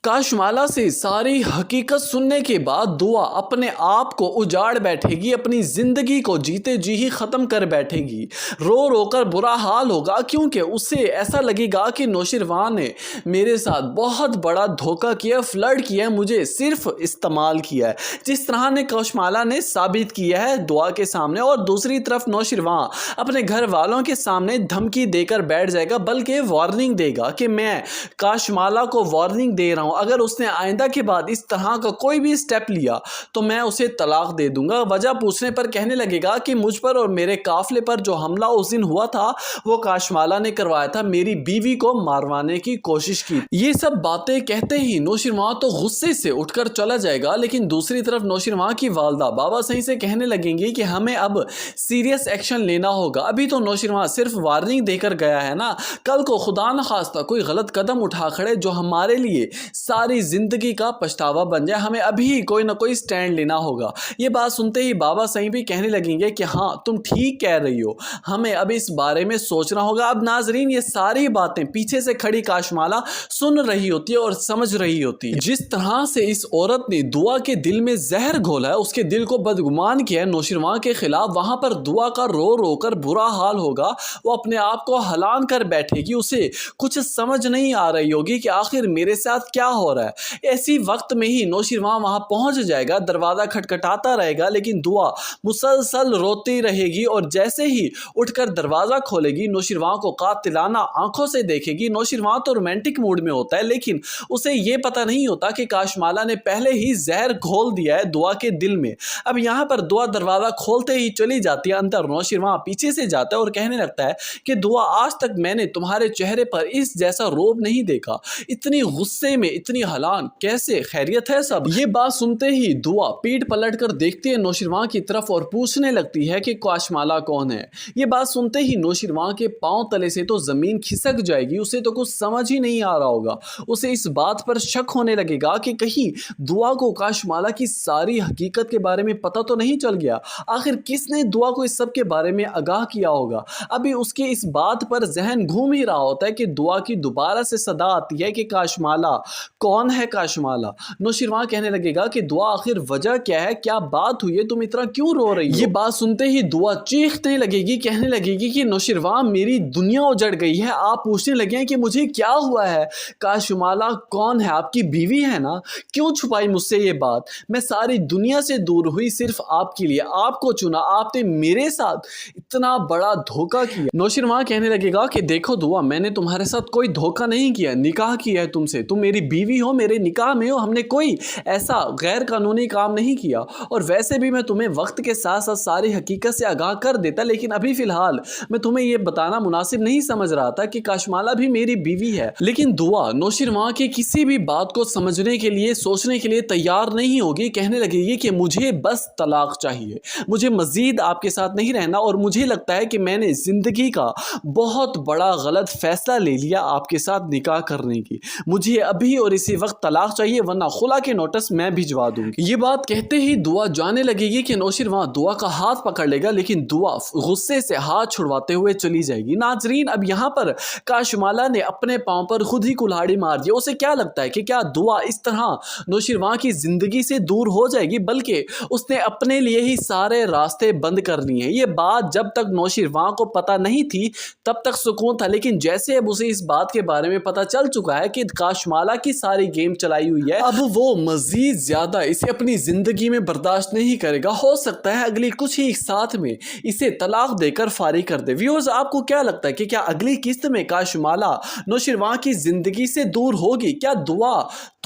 काशमाला से सारी हकीकत सुनने के बाद दुआ अपने आप को उजाड़ बैठेगी, अपनी ज़िंदगी को जीते जी ही ख़त्म कर बैठेगी। रो रो कर बुरा हाल होगा, क्योंकि उसे ऐसा लगेगा कि नौशिरवान ने मेरे साथ बहुत बड़ा धोखा किया, फ्लर्ट किया, मुझे सिर्फ इस्तेमाल किया है, जिस तरह ने काशमाला ने साबित किया है दुआ के सामने। और दूसरी तरफ नौशिरवान अपने घर वालों के सामने धमकी देकर बैठ जाएगा, बल्कि वार्निंग देगा कि मैं काशमाला को वार्निंग दे रहा हूं, अगर उसने आइंदा के बाद इस तरह का कोई भी स्टेप लिया तो मैं उसे तलाक दे दूंगा। वजह पूछने पर कहने लगेगा कि मुझ पर और मेरे काफिले पर जो हमला उस दिन हुआ था वो काशमाला ने करवाया था, मेरी बीवी को मारवाने की कोशिश की। ये सब बातें कहते ही नौशिरवान तो गुस्से से उठकर चला जाएगा, लेकिन दूसरी तरफ नौशिरवान की वालदा बाबा सही से कहने लगेंगी कि हमें अब सीरियस एक्शन लेना होगा। अभी तो नौशिरवान सिर्फ वार्निंग देकर गया है ना, कल को खुदा न खास्ता कोई गलत कदम उठा खड़े जो हमारे लिए सारी जिंदगी का पछतावा बन जाए, हमें अभी कोई ना कोई स्टैंड लेना होगा। ये बात सुनते ही बाबा सही भी कहने लगेंगे कि हाँ तुम ठीक कह रही हो, हमें अब इस बारे में सोचना होगा। अब नाजरीन ये सारी बातें पीछे से खड़ी काशमाला सुन रही होती है और समझ रही होती है। जिस तरह से इस औरत ने दुआ के दिल में जहर घोला है, उसके दिल को बदगुमान किया है नौशिरवान के खिलाफ, वहां पर दुआ का रो रो कर बुरा हाल होगा। वो अपने आप को हलान कर बैठेगी, उसे कुछ समझ नहीं आ रही होगी कि आखिर मेरे साथ क्या हो रहा है। ऐसी वक्त में ही नौशिरवान वहां पहुंच जाएगा, दरवाजा खटखटाता रहेगा, लेकिन दुआ मुसलसल रोती रहेगी और जैसे ही उठकर दरवाजा खोलेगी नौशिरवान को कातिलाना आंखों से देखेगी। नौशिरवान तो रोमांटिक मूड में होता है, लेकिन उसे यह पता नहीं होता कि काशमाला ने पहले ही जहर घोल दिया है दुआ के दिल में। अब यहां पर दुआ दरवाजा खोलते ही चली जाती है अंदर, नौशिरवान पीछे से जाता है और कहने लगता है कि दुआ आज तक मैंने तुम्हारे चेहरे पर इस जैसा रोब नहीं देखा, इतनी गुस्से में, इतनी हलान, कैसे, खैरियत है सब। ये बात सुनते ही दुआ पीठ पलट कर देखती है नौशिरवान की तरफ और पूछने लगती है कि काशमाला कौन है। ये बात सुनते ही नौशिरवान के पांव तले से तो जमीन खिसक जाएगी, उसे तो कुछ समझ ही नहीं आ रहा होगा। उसे इस बात पर शक होने लगेगा कि कहीं दुआ को काशमाला की सारी हकीकत के बारे में पता तो नहीं चल गया, आखिर किसने दुआ को इस सब के बारे में आगाह किया होगा। अभी उसके इस बात पर जहन घूम ही रहा होता है कि दुआ की दोबारा से सदा आती है कि काशमाला कौन है, काशमाला। नौशिरवान कहने लगेगा कि दुआ आखिर वजह क्या है, क्या बात हुई है, तुम इतना क्यों रो रही हो। ये बात सुनते ही दुआ चीखने लगेगी, कहने लगेगी कि नौशिरवान मेरी दुनिया उजड़ गई है, आप पूछने लगे हैं कि मुझे क्या हुआ है, काशमाला कौन है, आपकी बीवी है ना, क्यों छुपाई मुझसे ये बात, मैं सारी दुनिया से दूर हुई सिर्फ आपके लिए, आपको चुना, आपने मेरे साथ इतना बड़ा धोखा किया। नौशिरवान कहने लगेगा कि देखो दुआ, मैंने तुम्हारे साथ कोई धोखा नहीं किया, निकाह किया है तुमसे, तुम मेरी बीवी हो, मेरे निकाह में हो, हमने कोई ऐसा गैर कानूनी काम नहीं किया। और वैसे भी मैं तुम्हें वक्त के साथ साथ सारी हकीकत से आगाह कर देता, लेकिन अभी फिलहाल मैं तुम्हें यह बताना मुनासिब नहीं समझ रहा था कि काशमाला भी मेरी बीवी है। लेकिन दुआ नौशिरवान की किसी भी बात को समझने के लिए, सोचने के लिए तैयार नहीं होगी, कहने लगेगी कि मुझे बस तलाक चाहिए, मुझे मजीद आपके साथ नहीं रहना, और मुझे लगता है कि मैंने जिंदगी का बहुत बड़ा गलत फैसला ले लिया आपके साथ निकाह करने की, मुझे अभी और इसी वक्त तलाक चाहिए, वरना खुला के नोटिस मैं भिजवा दूंगी। ये बात कहते ही दुआ जाने लगेगी कि नौशिरवान दुआ का हाथ पकड़ लेगा, लेकिन दुआ गुस्से से हाथ छुड़वाते हुए चली जाएगी। नाजरीन अब यहाँ पर काशमाला ने अपने पांव पर खुद ही कुल्हाड़ी मार दी। उसे क्या लगता है कि क्या दुआ इस तरह नौशिरवान की जिंदगी से दूर हो जाएगी, बल्कि उसने अपने लिए ही सारे रास्ते बंद कर लिए हैं। ये बात जब तक नौशिरवान को पता नहीं थी तब तक सुकून था, लेकिन जैसे अब उसे इस बात के बारे में पता चल चुका है कि काशमाला की सारी गेम चलाई हुई है, अब वो मजीद ज्यादा इसे अपनी जिंदगी में बर्दाश्त नहीं करेगा। हो सकता है अगली कुछ ही साथ में इसे तलाक देकर फारिग कर दे। व्यूअर्स आपको क्या लगता है कि क्या अगली किस्त में काशमाला नौशिरवान की जिंदगी से दूर होगी, क्या दुआ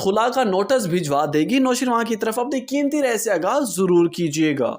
खुला का नोटिस भिजवा देगी नौशिरवान की तरफ? अपनी कीमती राय से आगाह जरूर कीजिएगा।